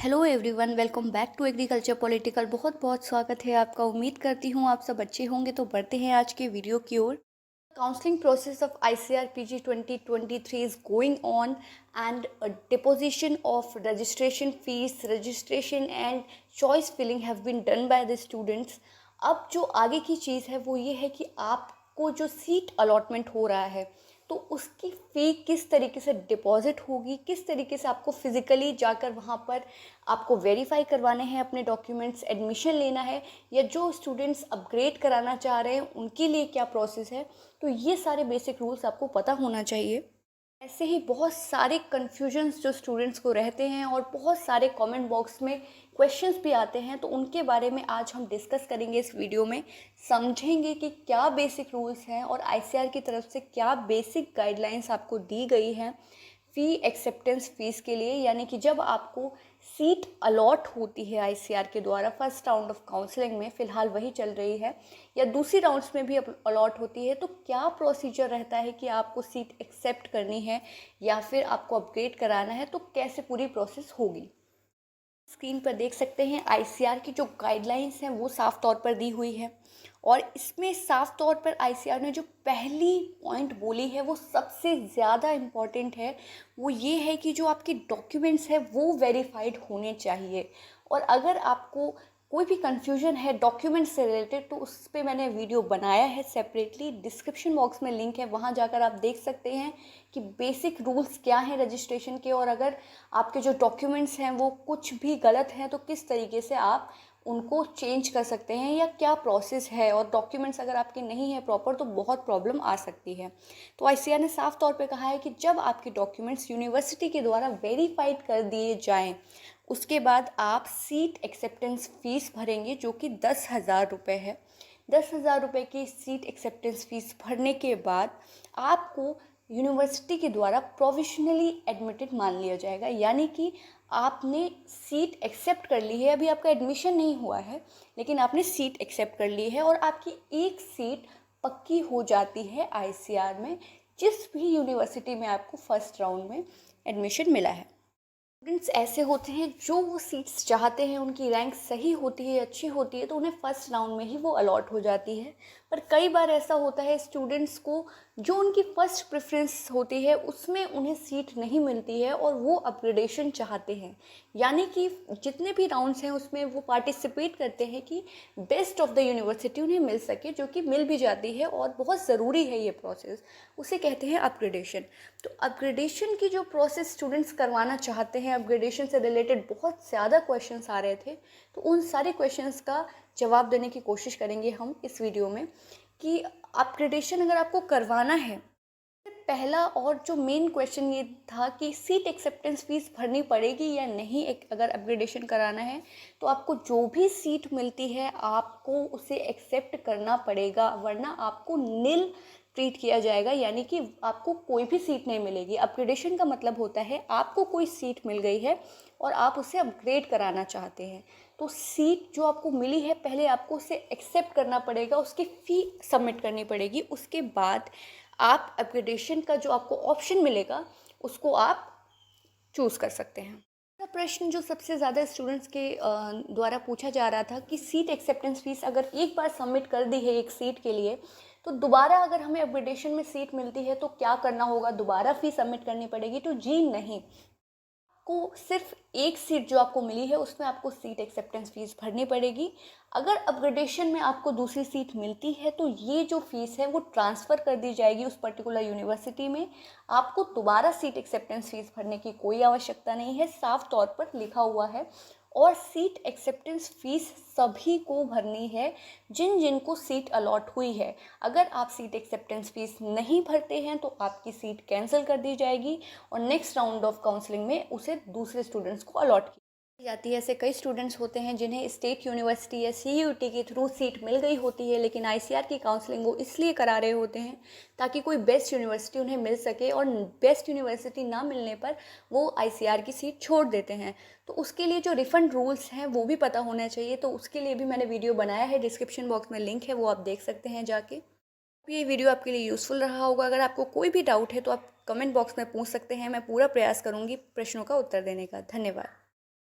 Hello everyone, welcome back to agriculture political. बहुत बहुत स्वागत है आपका। उम्मीद करती हूँ आप सब अच्छे होंगे। तो बढ़ते हैं आज के वीडियो की ओर। Counselling process of ICAR PG 2023 is going on and deposition of registration fees, registration and choice filling have been done by the students. अब जो आगे की चीज़ है वो ये है कि आपको जो सीट अलॉटमेंट हो रहा है तो उसकी फ़ी किस तरीके से डिपॉजिट होगी, किस तरीके से आपको फ़िज़िकली जाकर वहाँ पर आपको वेरीफाई करवाने हैं अपने डॉक्यूमेंट्स, एडमिशन लेना है, या जो स्टूडेंट्स अपग्रेड कराना चाह रहे हैं उनके लिए क्या प्रोसेस है। तो ये सारे बेसिक रूल्स आपको पता होना चाहिए। ऐसे ही बहुत सारे कन्फ्यूजन्स जो स्टूडेंट्स को रहते हैं और बहुत सारे कमेंट बॉक्स में क्वेश्चंस भी आते हैं, तो उनके बारे में आज हम डिस्कस करेंगे इस वीडियो में। समझेंगे कि क्या बेसिक रूल्स हैं और ICAR की तरफ से क्या बेसिक गाइडलाइंस आपको दी गई हैं फ़ी एक्सेप्टेंस फ़ीस के लिए, यानी कि जब आपको सीट अलॉट होती है ICAR के द्वारा फर्स्ट राउंड ऑफ काउंसलिंग में, फ़िलहाल वही चल रही है, या दूसरी राउंड्स में भी अलॉट होती है, तो क्या प्रोसीजर रहता है कि आपको सीट एक्सेप्ट करनी है या फिर आपको अपग्रेड कराना है, तो कैसे पूरी प्रोसेस होगी। स्क्रीन पर देख सकते हैं ICAR की जो गाइडलाइंस हैं वो साफ तौर पर दी हुई है, और इसमें साफ तौर पर ICAR ने जो पहली पॉइंट बोली है वो सबसे ज़्यादा इम्पॉर्टेंट है। वो ये है कि जो आपके डॉक्यूमेंट्स हैं वो वेरीफाइड होने चाहिए। और अगर आपको कोई भी कन्फ्यूजन है डॉक्यूमेंट से रिलेटेड, तो उस पर मैंने वीडियो बनाया है सेपरेटली, डिस्क्रिप्शन बॉक्स में लिंक है, वहाँ जाकर आप देख सकते हैं कि बेसिक रूल्स क्या हैं रजिस्ट्रेशन के, और अगर आपके जो डॉक्यूमेंट्स हैं वो कुछ भी गलत हैं तो किस तरीके से आप उनको चेंज कर सकते हैं या क्या प्रोसेस है, और डॉक्यूमेंट्स अगर आपके नहीं है प्रॉपर तो बहुत प्रॉब्लम आ सकती है। तो ICAR ने साफ तौर पे कहा है कि जब आपके डॉक्यूमेंट्स यूनिवर्सिटी के द्वारा वेरीफाइड कर दिए जाएं, उसके बाद आप सीट एक्सेप्टेंस फ़ीस भरेंगे, जो कि 10,000 रुपये है। 10,000 रुपये की सीट एक्सेप्टेंस फ़ीस भरने के बाद आपको यूनिवर्सिटी के द्वारा प्रोविशनली एडमिटेड मान लिया जाएगा, यानी कि आपने सीट एक्सेप्ट कर ली है। अभी आपका एडमिशन नहीं हुआ है लेकिन आपने सीट एक्सेप्ट कर ली है, और आपकी एक सीट पक्की हो जाती है ICAR में, जिस भी यूनिवर्सिटी में आपको फर्स्ट राउंड में एडमिशन मिला है। स्टूडेंट्स ऐसे होते हैं जो वो सीट्स चाहते हैं, उनकी रैंक सही होती है, अच्छी होती है, तो उन्हें फर्स्ट राउंड में ही वो अलॉट हो जाती है। पर कई बार ऐसा होता है स्टूडेंट्स को जो उनकी फ़र्स्ट प्रेफरेंस होती है उसमें उन्हें सीट नहीं मिलती है और वो अपग्रेडेशन चाहते हैं, यानी कि जितने भी राउंड्स हैं उसमें वो पार्टिसिपेट करते हैं कि बेस्ट ऑफ द यूनिवर्सिटी उन्हें मिल सके, जो कि मिल भी जाती है और बहुत ज़रूरी है ये प्रोसेस। उसे कहते हैं अपग्रेडेशन। तो अपग्रेडेशन की जो प्रोसेस स्टूडेंट्स करवाना चाहते हैं, अपग्रेडेशन से रिलेटेड बहुत ज़्यादा क्वेश्चंस आ रहे थे, तो उन सारे क्वेश्चंस का जवाब देने की कोशिश करेंगे हम इस वीडियो में। कि अपग्रेडेशन अगर आपको करवाना है, पहला और जो मेन क्वेश्चन ये था कि सीट एक्सेप्टेंस फीस भरनी पड़ेगी या नहीं। एक अगर अपग्रेडेशन कराना है तो आपको जो भी सीट मिलती है आपको उसे एक्सेप्ट करना पड़ेगा, वरना आपको निल ट्रीट किया जाएगा, यानी कि आपको कोई भी सीट नहीं मिलेगी। अपग्रेडेशन का मतलब होता है आपको कोई सीट मिल गई है और आप उसे अपग्रेड कराना चाहते हैं, तो सीट जो आपको मिली है पहले आपको उसे एक्सेप्ट करना पड़ेगा, उसकी फ़ी सबमिट करनी पड़ेगी, उसके बाद आप अपग्रेडेशन का जो आपको ऑप्शन मिलेगा उसको आप चूज़ कर सकते हैं। दूसरा प्रश्न जो सबसे ज़्यादा स्टूडेंट्स के द्वारा पूछा जा रहा था कि सीट एक्सेप्टेंस फीस अगर एक बार सबमिट कर दी है एक सीट के लिए, तो दोबारा अगर हमें अपग्रेडेशन में सीट मिलती है तो क्या करना होगा, दोबारा फी सबमिट करनी पड़ेगी? तो जी नहीं, को सिर्फ एक सीट जो आपको मिली है उसमें आपको सीट एक्सेप्टेंस फीस भरनी पड़ेगी। अगर अपग्रेडेशन में आपको दूसरी सीट मिलती है तो ये जो फीस है वो ट्रांसफ़र कर दी जाएगी उस पर्टिकुलर यूनिवर्सिटी में। आपको दोबारा सीट एक्सेप्टेंस फीस भरने की कोई आवश्यकता नहीं है, साफ तौर पर लिखा हुआ है। और सीट एक्सेप्टेंस फीस सभी को भरनी है जिन जिनको सीट अलॉट हुई है। अगर आप सीट एक्सेप्टेंस फीस नहीं भरते हैं तो आपकी सीट कैंसिल कर दी जाएगी और नेक्स्ट राउंड ऑफ काउंसलिंग में उसे दूसरे स्टूडेंट्स को अलॉट की जाती है। ऐसे कई स्टूडेंट्स होते हैं जिन्हें स्टेट यूनिवर्सिटी या CUET के थ्रू सीट मिल गई होती है, लेकिन ICAR की काउंसलिंग वो इसलिए करा रहे होते हैं ताकि कोई बेस्ट यूनिवर्सिटी उन्हें मिल सके, और बेस्ट यूनिवर्सिटी ना मिलने पर वो ICAR की सीट छोड़ देते हैं। तो उसके लिए जो रिफ़ंड रूल्स हैं वो भी पता होना चाहिए, तो उसके लिए भी मैंने वीडियो बनाया है, डिस्क्रिप्शन बॉक्स में लिंक है, वो आप देख सकते हैं जाके। ये वीडियो आपके लिए यूज़फुल रहा होगा। अगर आपको कोई भी डाउट है तो आप कमेंट बॉक्स में पूछ सकते हैं, मैं पूरा प्रयास करूँगी प्रश्नों का उत्तर देने का। धन्यवाद।